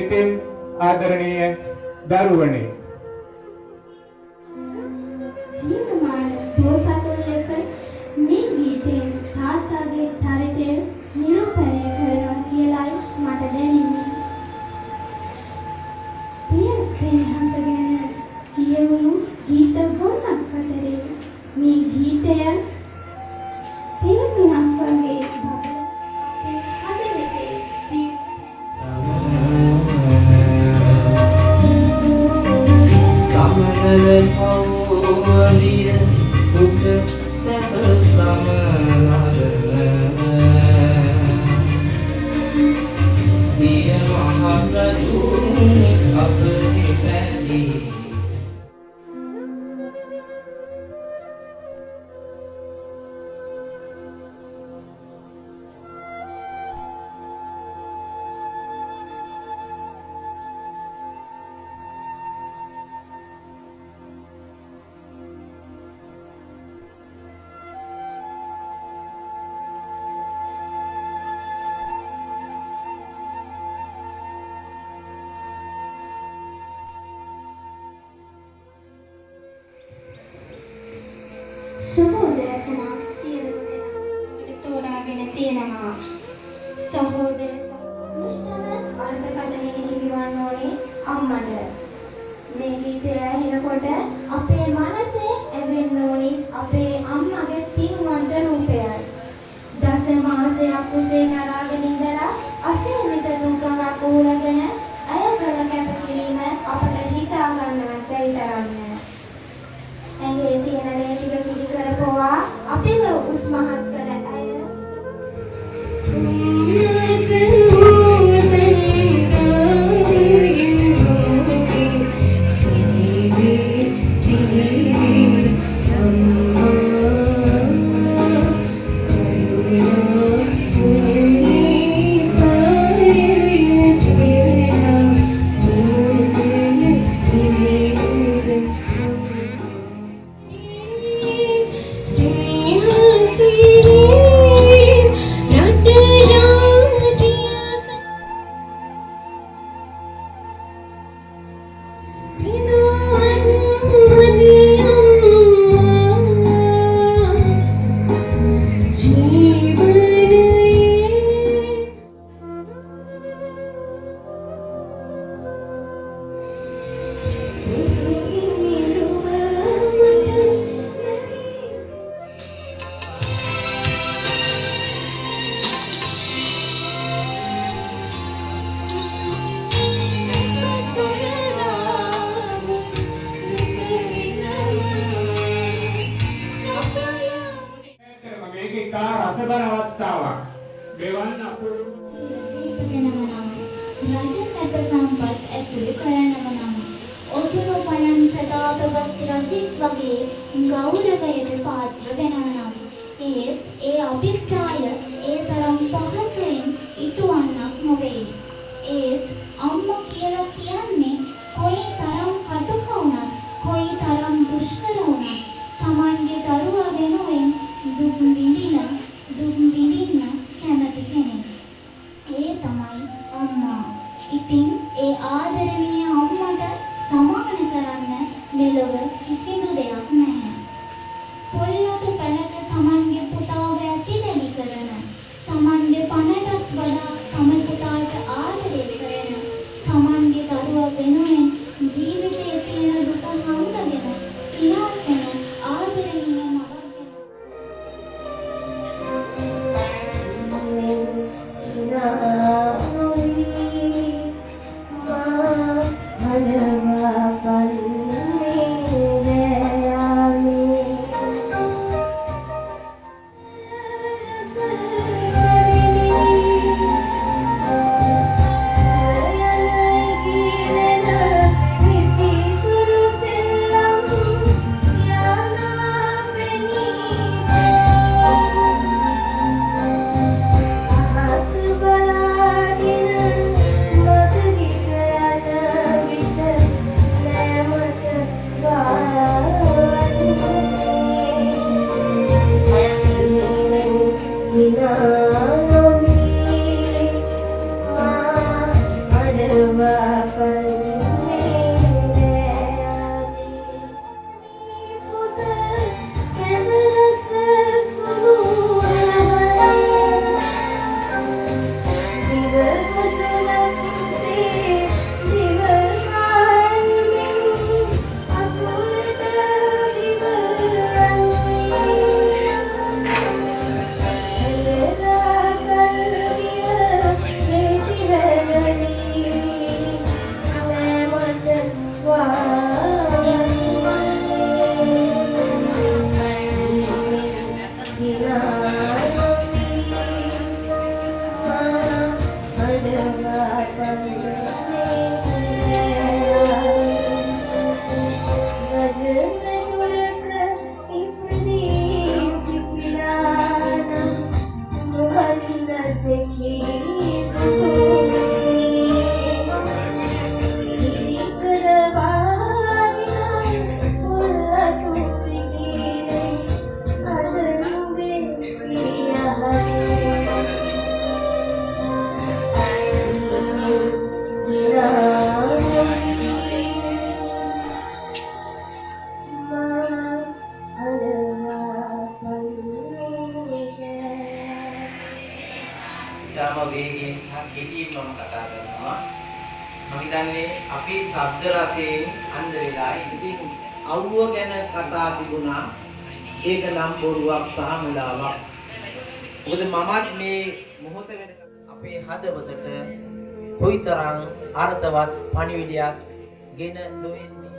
සිතින් ආදරණීය දරුවනේ ජීවමාන දෝසතුන් ලෙස මේ ගීතයෙන් තාත්තාගේ චරිතය නිරූපණය කරනවා කියලායි මට දැනෙන්නේ. ප්‍රිය ස්නේහස ගැන කියවුණු ගීත ගොඩක් අතරේ මේ ගීතය පිරිමිණක් වගේ අපේ හදවතේ සහෝදරකම සියලු දෙනා තෝරාගෙන තියෙනවා. සහෝදරකම අර්ථකථනයේ හිමිවන්න ඕනේ අම්මට. මේ ගීතය ඇහෙනකොට අපේ මනසේ ඇවෙන්න ඕනේ අපේ අම්මගේ පින්වන්ත රූපයයි. දස මාසයක් උසේ නරාගෙන ඉඳලා අසීමිත දුකක් උරගෙන අය කළ කැපකිරීම අපට හිතා ගන්නවත් බැරි තරම්. ඇගේ තියෙන දේ ටික පිළි කරපුවා අපිව උස්මහත් කළ අය රසබර අවස්ථාවක් මෙවන් අපූර්ව රජ සැප සම්පත් ඇසුරු කරනව නම් ඔතුරු පයන් ප්‍රතාපවත් රජෙක් වගේ ගෞරවයට පාත්‍ර වෙනවා නම් ඒ අභිප්‍රාය ඒ තරම් පහසුවෙන් ඉටුවන්නක් නොවේ. අම්මා කියලා කියන්නේ කොයි තරම් කටුක වුණත් කොයි තරම් දුෂ්කර වුණත් තමන්ගේ දරුවා වෙනුවෙන් දුක් විඳින්න කැමති කෙනෙක්. ඒ තමයි අම්මා. ඉතින් ඒ ආදරණීය අම්මට සමාන කරන්න මෙලොව කිසිදු දෙයක් නැහැ. පොල්ලතු පැලක තමන්ගේ පුතාව ඇතිදැලි කරන, තමන්ගේ පණටත් වඩා තම පුතාට ආදරය කරන, තමන්ගේ දරුවා වෙනුවෙන් ජීවිතයේ තියෙන දුක හංගගෙන සිනාසෙන ආදරණීය මවක් Kita අපි ශබ්ද රසයෙන් අන්ධ වෙලා ඉතින් අවුව ගැන කතා තිබුණා. ඒක නම් බොරුවක් සහ මුලාවක්. මොකද මමත් මේ මොහොත වෙනකම් අපේ හදවතට කොයිතරම් අර්ථවත් පණිවිඩයක් ගෙන නොෙන්නේ.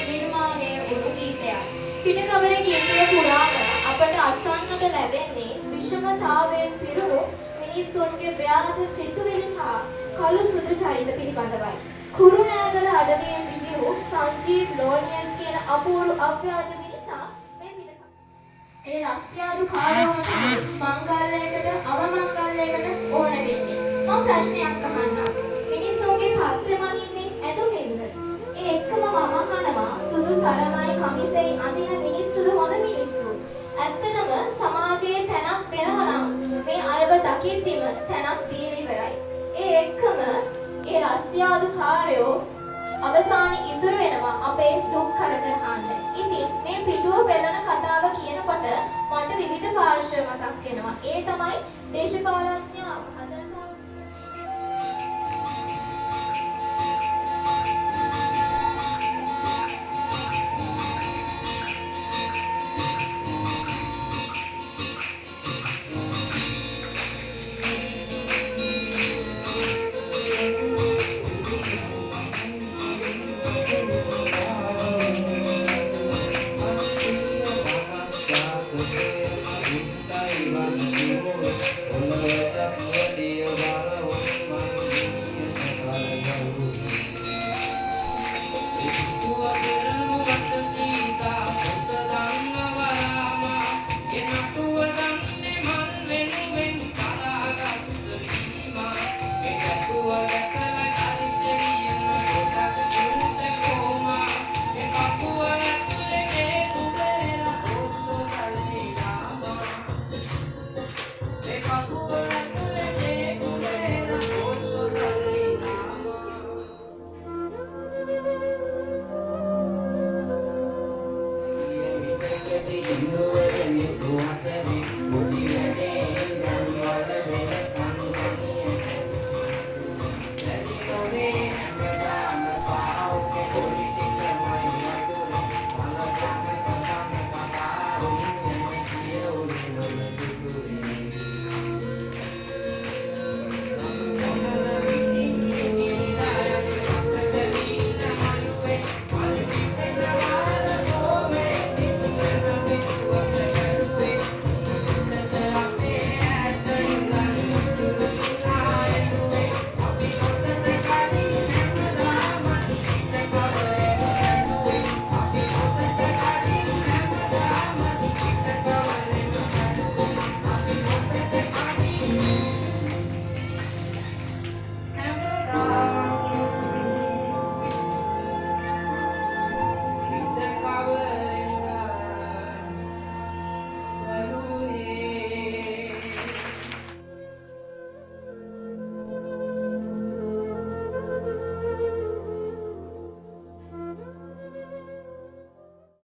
නිර්මාණය වූ ගීතයක්. පිටකවර ගීතය පුරාම අපට අසන්නට ලැබෙන්නේ විෂමතාවයෙන් පිරුණු මිනිසුන්ගේ ව්‍යාජ සිතුවිලි හා කළු සුදු චරිත පිළිබඳවයි. කුරුණෑගල අඩවියෙන් රිදි වූ සංජීව් ලෝනියස් කියන අපූර්ව අව්‍යාජ මිනිසා මේ පිටකවර. ඒ රස්තියාදු කාරණාවට මංගල්‍යයකට අවමංගල්‍යයකට ඕන වෙන්නේ. මම ප්‍රශ්නයක් අහන්නම්. මිනිසුන්ගේ පත්‍රෙ මනින්නේ ඇදුමින්ද? ඒ එක්කම මම අහනවා සුදු සරමයි කමිසෙයි අඳින මිනිස්සුද හොඳ මිනිස්සු? ඇත්තටම සමාජයේ තැනක් වෙනවා නම් මේ අයව දකිද්දිම තැනක් දීලා ඉවරයි. ඒ එක්කම ඒ රස්තියාදු කාර්යෝ අවසානයේ ඉතුරු වෙනවා අපේ දුක් කරදර අහන්න. ඉතින් මේ පිටුව පෙළන කතාව කියනකොට මට විවිධ පාර්ශ්ව මතක් වෙනවා. ඒ තමයි දේශපාලඥ හදනතාව. You